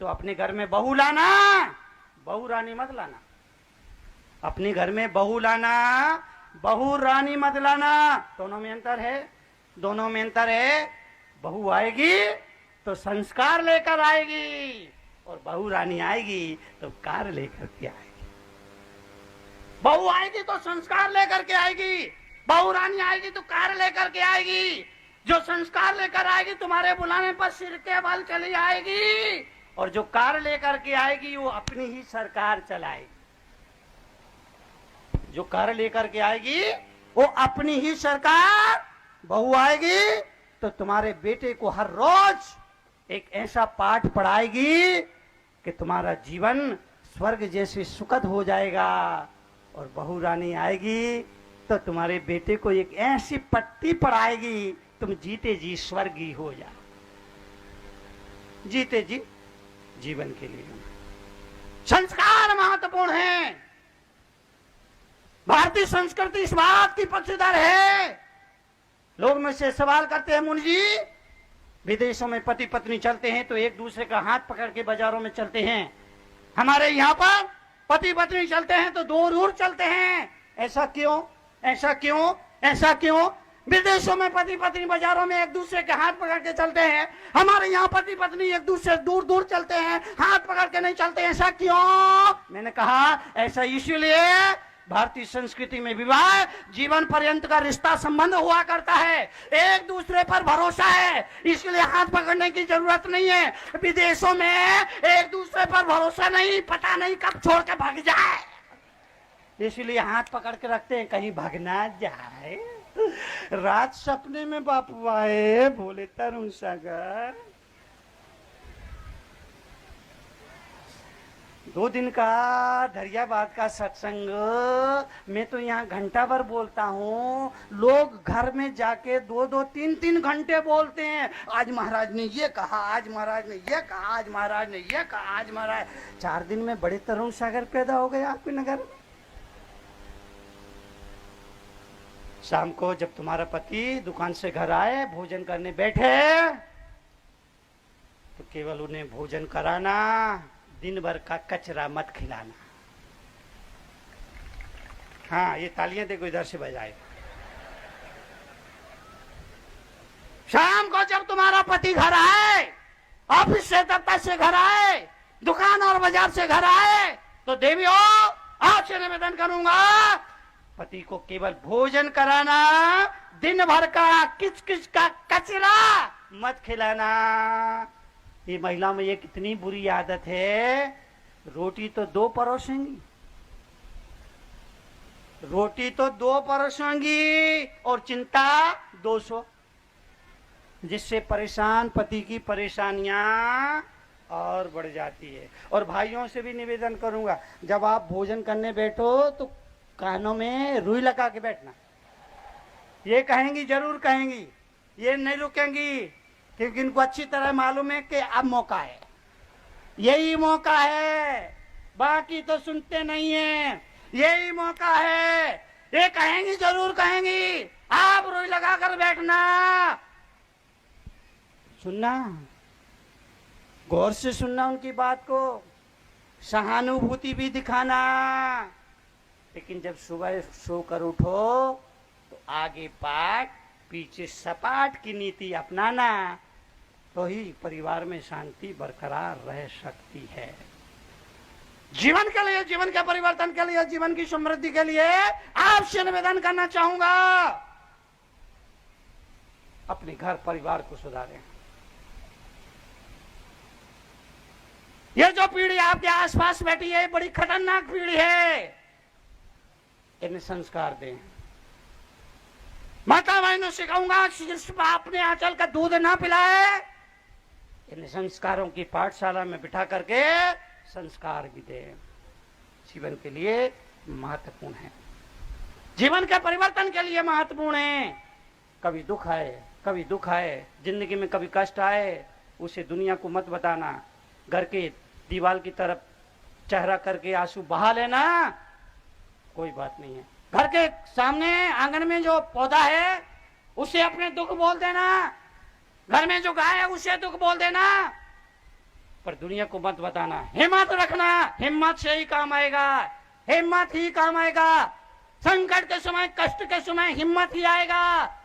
तो अपने घर में बहू लाना, बहू रानी मत लाना। अपने घर में बहू लाना, बहू रानी मत लाना। दोनों में अंतर है, दोनों में अंतर है। बहू आएगी तो संस्कार लेकर आएगी, और बहू रानी आएगी तो कार लेकर के आएगी। बहू आएगी तो संस्कार लेकर के आएगी, बहू रानी आएगी तो कार लेकर के आएगी। जो संस्कार लेकर आएगी तुम्हारे बुलाने पर सिर के बल चली आएगी, और जो कार लेकर के आएगी वो अपनी ही सरकार चलाएगी। जो कार लेकर के आएगी वो अपनी ही सरकार। बहू आएगी तो तुम्हारे बेटे को हर रोज एक ऐसा पाठ पढ़ाएगी कि तुम्हारा जीवन स्वर्ग जैसे सुखद हो जाएगा। और बहू रानी आएगी तो तुम्हारे बेटे को एक ऐसी पट्टी पढ़ाएगी, तुम जीते जी स्वर्गीय हो जाओ। जीते जी जीवन के लिए संस्कार महत्वपूर्ण है। भारतीय संस्कृति इस बात की पक्षधर है। लोग मुझसे सवाल करते हैं, मुनि जी विदेशों में पति पत्नी चलते हैं तो एक दूसरे का हाथ पकड़ के बाजारों में चलते हैं, हमारे यहाँ पर पति पत्नी चलते हैं तो दूर दूर चलते हैं, ऐसा क्यों? ऐसा क्यों? ऐसा क्यों? विदेशों में पति पत्नी बाजारों में एक दूसरे के हाथ पकड़ के चलते हैं, हमारे यहाँ पति पत्नी एक दूसरे दूर दूर चलते हैं, हाथ पकड़ के नहीं चलते, ऐसा क्यों? मैंने कहा ऐसा इसलिए भारतीय संस्कृति में विवाह जीवन पर्यंत का रिश्ता संबंध हुआ करता है, एक दूसरे पर भरोसा है, इसलिए हाथ पकड़ने की जरूरत नहीं है। विदेशों में एक दूसरे पर भरोसा नहीं, पता नहीं कब छोड़ के भाग जाए, इसलिए हाथ पकड़ के रखते हैं कहीं भाग ना जाए। रात सपने में बापू आए, बोले तरुण सागर 2 दिन का दरियाबाद का सत्संग, मैं तो यहाँ घंटा भर बोलता हूँ, लोग घर में जाके 2-2, 3-3 घंटे बोलते हैं। आज महाराज ने ये कहा, आज महाराज ने ये कहा, आज महाराज ने ये कहा, आज महाराज। 4 दिन में बड़े तरुण सागर पैदा हो गए आपके नगर में। शाम को जब तुम्हारा पति दुकान से घर आए, भोजन करने बैठे, तो केवल उन्हें भोजन कराना, दिन भर का कचरा मत खिलाना। हाँ, ये तालियां देखो इधर से बजाए। शाम को जब तुम्हारा पति घर आए, ऑफिस से दफ्तर से घर आए, दुकान और बाजार से घर आए, तो देवियों आपसे निवेदन करूंगा, पति को केवल भोजन कराना, दिन भर का किच किच का कचरा मत खिलाना। ये महिलाओं में ये कितनी बुरी आदत है, रोटी तो 2 परोसेंगी, रोटी तो 2 परोसेंगी और चिंता 200, जिससे परेशान पति की परेशानियां और बढ़ जाती है। और भाइयों से भी निवेदन करूंगा, जब आप भोजन करने बैठो तो कानों में रुई लगा के बैठना। ये कहेंगी, जरूर कहेंगी, ये नहीं रुकेंगी, क्योंकि इनको अच्छी तरह मालूम है कि अब मौका है, यही मौका है, बाकी तो सुनते नहीं है, यही मौका है। ये कहेंगी, जरूर कहेंगी, आप रुई लगा कर बैठना। सुनना, गौर से सुनना उनकी बात को, सहानुभूति भी दिखाना, लेकिन जब सुबह सोकर उठो तो आगे पाठ पीछे सपाट की नीति अपनाना, तो ही परिवार में शांति बरकरार रह सकती है। जीवन के लिए, जीवन के परिवर्तन के लिए, जीवन की समृद्धि के लिए आपसे निवेदन करना चाहूंगा, अपने घर परिवार को सुधारें। ये जो पीढ़ी आपके आसपास बैठी है, बड़ी खतरनाक पीढ़ी है, इन्हें संस्कार दें। माता बहनों से कहूंगा, सिर्फ अपने आंचल का दूध ना पिलाए, इन्हें संस्कारों की पाठशाला में बिठा करके संस्कार भी दें। जीवन के लिए महत्वपूर्ण है, जीवन के परिवर्तन के लिए महत्वपूर्ण है। कभी दुख आए, कभी दुख आए, जिंदगी में कभी कष्ट आए, उसे दुनिया को मत बताना, घर के दीवार की तरफ चेहरा करके आंसू बहा लेना, कोई बात नहीं है। घर के सामने आंगन में जो पौधा है उसे अपने दुख बोल देना, घर में जो गाय है उसे दुख बोल देना, पर दुनिया को मत बताना। हिम्मत रखना, हिम्मत से ही काम आएगा, हिम्मत ही काम आएगा। संकट के समय, कष्ट के समय हिम्मत ही आएगा।